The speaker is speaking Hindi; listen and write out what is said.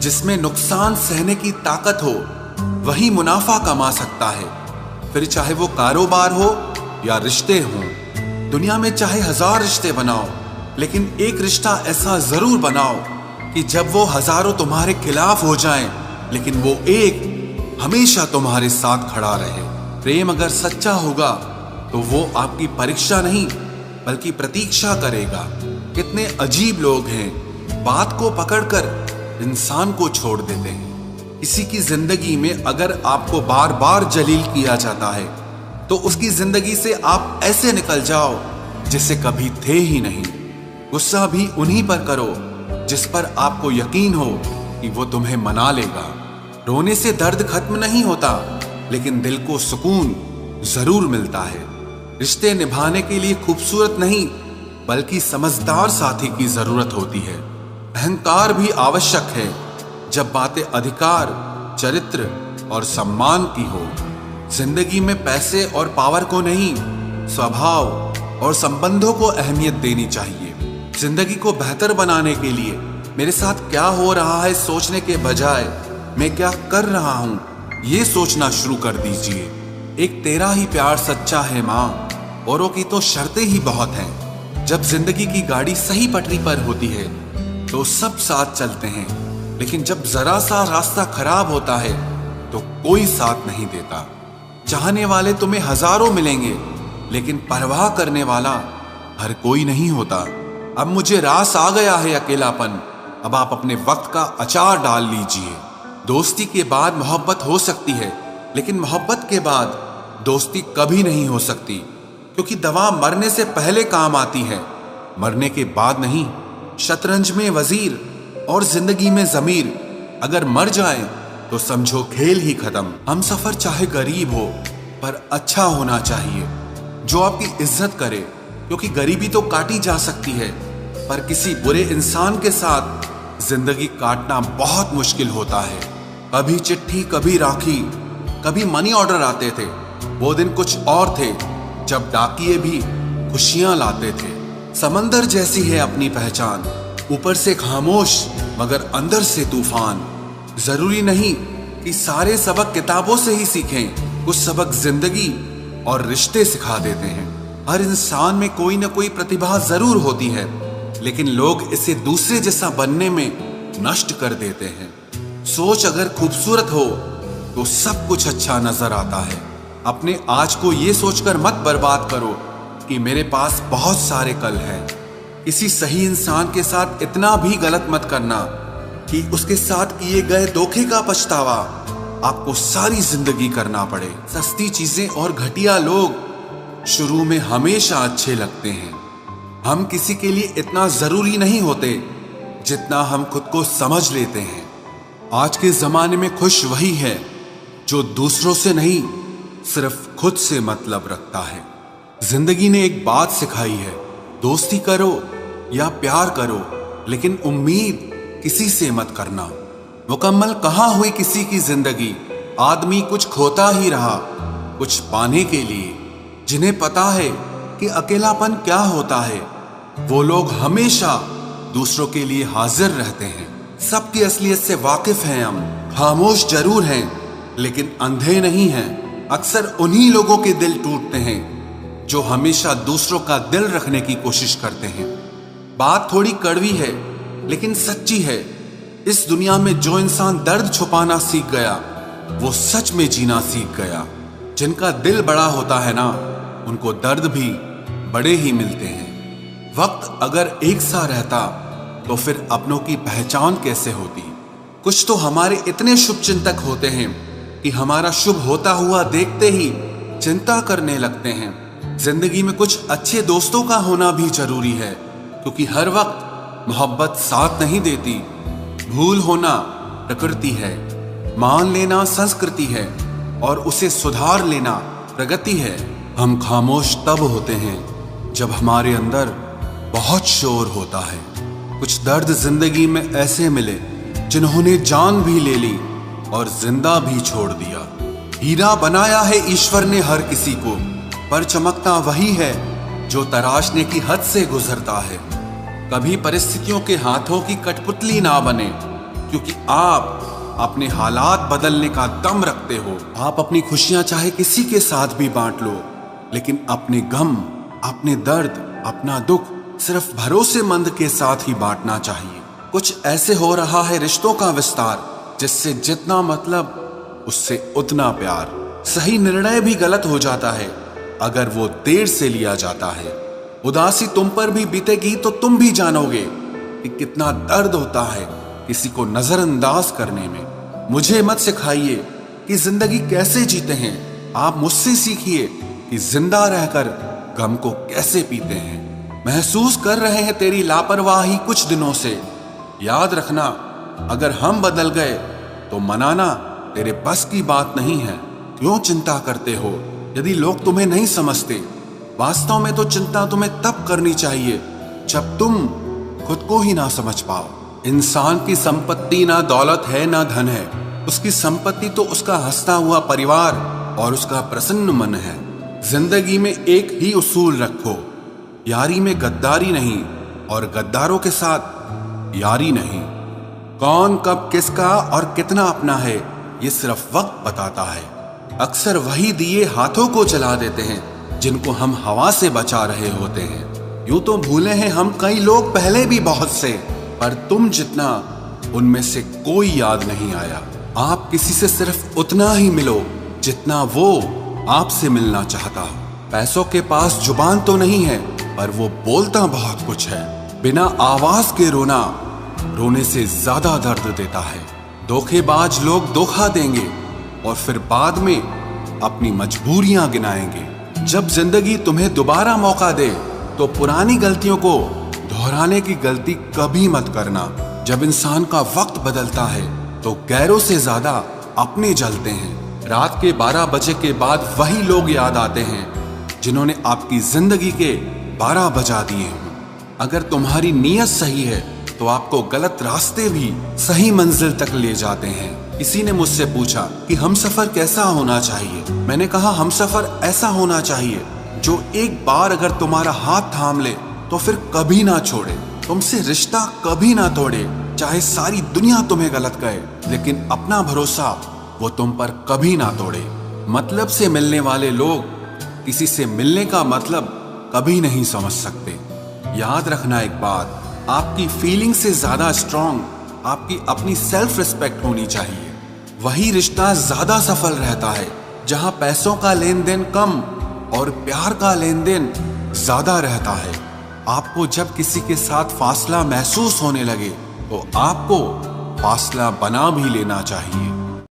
जिसमें नुकसान सहने की ताकत हो वही मुनाफा कमा सकता है। फिर चाहे वो कारोबार हो या रिश्ते हों। दुनिया में चाहे 1000 रिश्ते बनाओ, लेकिन एक रिश्ता ऐसा जरूर बनाओ कि जब वो हजारों तुम्हारे खिलाफ हो जाएं, लेकिन वो एक हमेशा तुम्हारे साथ खड़ा रहे। प्रेम अगर सच्चा होगा तो वो आपकी परीक्षा नहीं बल्कि प्रतीक्षा करेगा। कितने अजीब लोग हैं, बात को पकड़कर इंसान को छोड़ देते हैं। किसी की जिंदगी में अगर आपको बार बार जलील किया जाता है तो उसकी जिंदगी से आप ऐसे निकल जाओ जिसे कभी थे ही नहीं। गुस्सा भी उन्हीं पर करो जिस पर आपको यकीन हो कि वो तुम्हें मना लेगा। रोने से दर्द खत्म नहीं होता, लेकिन दिल को सुकून जरूर मिलता है। रिश्ते निभाने के लिए खूबसूरत नहीं बल्कि समझदार साथी की जरूरत होती है। अहंकार भी आवश्यक है जब बातें अधिकार, चरित्र और सम्मान की हो। जिंदगी में पैसे और पावर को नहीं, स्वभाव और संबंधों को अहमियत देनी चाहिए। जिंदगी को बेहतर बनाने के लिए मेरे साथ क्या हो रहा है सोचने के बजाय मैं क्या कर रहा हूं ये सोचना शुरू कर दीजिए। एक तेरा ही प्यार सच्चा है माँ, औरों की तो शर्तें ही बहुत हैं। जब जिंदगी की गाड़ी सही पटरी पर होती है तो सब साथ चलते हैं, लेकिन जब जरा सा रास्ता खराब होता है तो कोई साथ नहीं देता। चाहने वाले तुम्हें हजारों मिलेंगे, लेकिन परवाह करने वाला हर कोई नहीं होता। अब मुझे रास आ गया है अकेलापन, अब आप अपने वक्त का अचार डाल लीजिए। दोस्ती के बाद मोहब्बत हो सकती है, लेकिन मोहब्बत के बाद दोस्ती कभी नहीं हो सकती, क्योंकि दवा मरने से पहले काम आती है, मरने के बाद नहीं। शतरंज में वजीर और जिंदगी में जमीर अगर मर जाए तो समझो खेल ही खत्म। हम सफर चाहे गरीब हो पर अच्छा होना चाहिए, जो आपकी इज्जत करे, क्योंकि गरीबी तो काटी जा सकती है, पर किसी बुरे इंसान के साथ जिंदगी काटना बहुत मुश्किल होता है। कभी चिट्ठी, कभी राखी, कभी मनी ऑर्डर आते थे। वो दिन कुछ और थे जब डाकिये भी खुशियां लाते थे। समंदर जैसी है अपनी पहचान, ऊपर से खामोश मगर अंदर से तूफान। जरूरी नहीं कि सारे सबक किताबों से ही सीखें, कुछ सबक जिंदगी और रिश्ते सिखा देते हैं। हर इंसान में कोई ना कोई प्रतिभा जरूर होती है, लेकिन लोग इसे दूसरे जैसा बनने में नष्ट कर देते हैं। सोच अगर खूबसूरत हो तो सब कुछ अच्छा नजर आता है। अपने आज को ये सोचकर मत बर्बाद करो कि मेरे पास बहुत सारे कल हैं। किसी सही इंसान के साथ इतना भी गलत मत करना कि उसके साथ किए गए धोखे का पछतावा आपको सारी जिंदगी करना पड़े। सस्ती चीजें और घटिया लोग शुरू में हमेशा अच्छे लगते हैं। हम किसी के लिए इतना जरूरी नहीं होते जितना हम खुद को समझ लेते हैं। आज के जमाने में खुश वही है जो दूसरों से नहीं, सिर्फ खुद से मतलब रखता है। जिंदगी ने एक बात सिखाई है, दोस्ती करो या प्यार करो, लेकिन उम्मीद किसी से मत करना। मुकम्मल कहाँ हुई किसी की जिंदगी, आदमी कुछ खोता ही रहा कुछ पाने के लिए। जिन्हें पता है कि अकेलापन क्या होता है, वो लोग हमेशा दूसरों के लिए हाजिर रहते हैं। सबकी असलियत से वाकिफ हैं हम, खामोश जरूर हैं लेकिन अंधे नहीं हैं। अक्सर उन्हीं लोगों के दिल टूटते हैं जो हमेशा दूसरों का दिल रखने की कोशिश करते हैं। बात थोड़ी कड़वी है लेकिन सच्ची है। इस दुनिया में जो इंसान दर्द छुपाना सीख गया वो सच में जीना सीख गया। जिनका दिल बड़ा होता है ना, उनको दर्द भी बड़े ही मिलते हैं। वक्त अगर एक सा रहता तो फिर अपनों की पहचान कैसे होती। कुछ तो हमारे इतने शुभ चिंतक होते हैं कि हमारा शुभ होता हुआ देखते ही चिंता करने लगते हैं। जिंदगी में कुछ अच्छे दोस्तों का होना भी जरूरी है, क्योंकि हर वक्त मोहब्बत साथ नहीं देती। भूल होना प्रकृति है, मान लेना संस्कृति है और उसे सुधार लेना प्रगति है। हम खामोश तब होते हैं जब हमारे अंदर बहुत शोर होता है। कुछ दर्द जिंदगी में ऐसे मिले जिन्होंने जान भी ले ली और जिंदा भी छोड़ दिया। हीरा बनाया है ईश्वर ने हर किसी को, पर चमकता वही है जो तराशने की हद से गुजरता है। कभी परिस्थितियों के हाथों की कठपुतली ना बने, क्योंकि आप अपने हालात बदलने का दम रखते हो। आप अपनी खुशियां चाहे किसी के साथ भी बांट लो, लेकिन अपने गम, अपने दर्द, अपना दुख सिर्फ भरोसेमंद के साथ ही बांटना चाहिए। कुछ ऐसे हो रहा है रिश्तों का विस्तार, जिससे जितना मतलब उससे उतना प्यार। सही निर्णय भी गलत हो जाता है अगर वो देर से लिया जाता है। उदासी तुम पर भी बीतेगी तो तुम भी जानोगे कि कितना दर्द होता है किसी को नजरअंदाज करने में। मुझे मत सिखाइए कि जिंदगी कैसे जीते हैं, आप मुझसे सीखिए कि जिंदा रहकर गम को कैसे पीते हैं। महसूस कर रहे हैं तेरी लापरवाही कुछ दिनों से। याद रखना, अगर हम बदल गए तो मनाना तेरे बस की बात नहीं है। क्यों चिंता करते हो यदि लोग तुम्हें नहीं समझते? वास्तव में तो चिंता तुम्हें तब करनी चाहिए जब तुम खुद को ही ना समझ पाओ। इंसान की संपत्ति ना दौलत है ना धन है, उसकी संपत्ति तो उसका हंसता हुआ परिवार और उसका प्रसन्न मन है। जिंदगी में एक ही उसूल रखो, यारी में गद्दारी नहीं और गद्दारों के साथ यारी नहीं। कौन कब किसका और कितना अपना है ये सिर्फ वक्त बताता है। अक्सर वही दिए हाथों को जला देते हैं जिनको हम हवा से बचा रहे होते हैं। यूं तो भूले हैं हम कई लोग पहले भी बहुत से, पर तुम जितना उनमें से कोई याद नहीं आया। आप किसी से सिर्फ उतना ही मिलो जितना वो आपसे मिलना चाहता हो। पैसों के पास जुबान तो नहीं है, पर वो बोलता बहुत कुछ है। बिना आवाज के रोना रोने से ज्यादा दर्द देता है। धोखेबाज लोग धोखा देंगे और फिर बाद में अपनी मजबूरियां गिनाएंगे। जब जिंदगी तुम्हें दोबारा मौका दे तो पुरानी गलतियों को दोहराने की गलती कभी मत करना। जब इंसान का वक्त बदलता है तो गैरों से ज्यादा अपने जलते हैं। रात के 12 बजे के बाद वही लोग याद आते हैं जिन्होंने आपकी जिंदगी के 12 बजा दिए हों। अगर तुम्हारी नीयत सही है तो आपको गलत रास्ते भी सही मंजिल तक ले जाते हैं। किसी ने मुझसे पूछा कि हमसफर कैसा होना चाहिए। मैंने कहा हमसफर ऐसा होना चाहिए जो एक बार अगर तुम्हारा हाथ थाम ले तो फिर कभी ना छोड़े, तुमसे रिश्ता कभी ना तोड़े। चाहे सारी दुनिया तुम्हें गलत कहे, लेकिन अपना भरोसा वो तुम पर कभी ना तोड़े। मतलब से मिलने वाले लोग किसी से मिलने का मतलब कभी नहीं समझ सकते। याद रखना एक बात, आपकी फीलिंग से ज्यादा स्ट्रॉन्ग आपकी अपनी सेल्फ रिस्पेक्ट होनी चाहिए। वही रिश्ता ज्यादा सफल रहता है जहां पैसों का लेन देन कम और प्यार का लेन देन ज्यादा रहता है। आपको जब किसी के साथ फासला महसूस होने लगे तो आपको फासला बना भी लेना चाहिए।